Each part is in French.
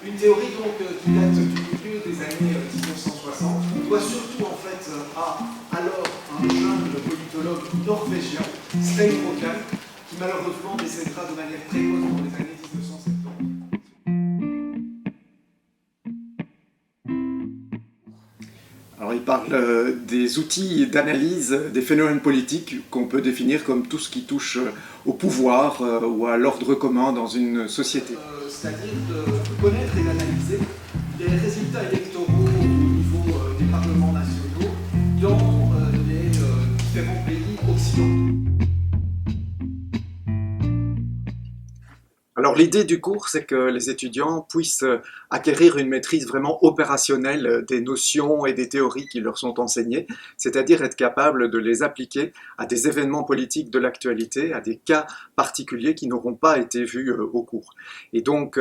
Une théorie donc qui date du milieu des années 1960, doit surtout en fait à alors un jeune politologue norvégien, Stein Rokan, qui malheureusement décédera de manière précoce dans les années 1970. Alors, il parle des outils d'analyse des phénomènes politiques qu'on peut définir comme tout ce qui touche au pouvoir ou à l'ordre commun dans une société. C'est-à-dire de connaître et d'analyser les résultats électoraux au niveau des parlements nationaux dans les différents pays occidentaux. Alors l'idée du cours, c'est que les étudiants puissent acquérir une maîtrise vraiment opérationnelle des notions et des théories qui leur sont enseignées, c'est-à-dire être capable de les appliquer à des événements politiques de l'actualité, à des cas particuliers qui n'auront pas été vus au cours. Et donc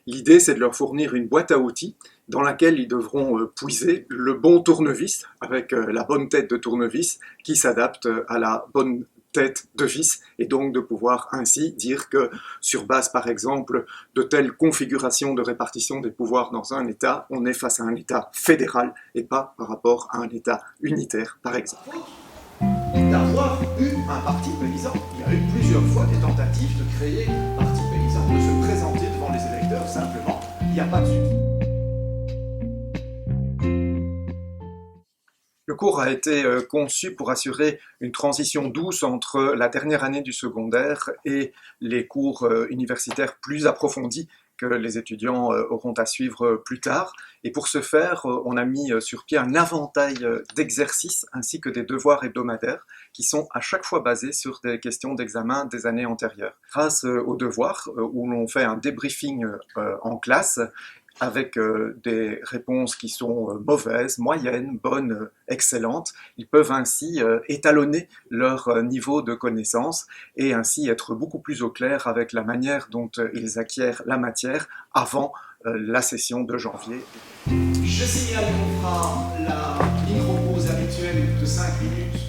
l'idée, c'est de leur fournir une boîte à outils dans laquelle ils devront puiser le bon tournevis, avec la bonne tête de tournevis qui s'adapte à la bonne tête de vis, et donc de pouvoir ainsi dire que sur base par exemple de telle configuration de répartition des pouvoirs dans un État, on est face à un État fédéral et pas par rapport à un État unitaire par exemple. D'avoir eu un parti paysan. Il y a eu plusieurs fois des tentatives de créer un parti paysan, de se présenter devant les électeurs simplement. Il n'y a pas de succès. Le cours a été conçu pour assurer une transition douce entre la dernière année du secondaire et les cours universitaires plus approfondis que les étudiants auront à suivre plus tard. Et pour ce faire, on a mis sur pied un inventaire d'exercices ainsi que des devoirs hebdomadaires qui sont à chaque fois basés sur des questions d'examen des années antérieures. Grâce aux devoirs, où l'on fait un débriefing en classe, avec des réponses qui sont mauvaises, moyennes, bonnes, excellentes. Ils peuvent ainsi étalonner leur niveau de connaissance et ainsi être beaucoup plus au clair avec la manière dont ils acquièrent la matière avant la session de janvier. Je signale qu'on fera la micro-pause habituelle de 5 minutes.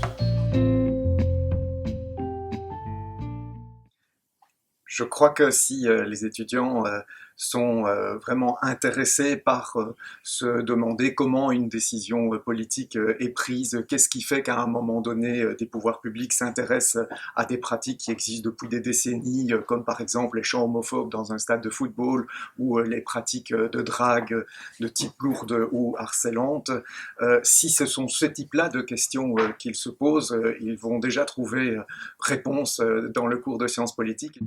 Je crois que si les étudiants sont vraiment intéressés par se demander comment une décision politique est prise, qu'est-ce qui fait qu'à un moment donné, des pouvoirs publics s'intéressent à des pratiques qui existent depuis des décennies, comme par exemple les chants homophobes dans un stade de football ou les pratiques de drague de type lourde ou harcelante. Si ce sont ce type-là de questions qu'ils se posent, ils vont déjà trouver réponse dans le cours de sciences politiques.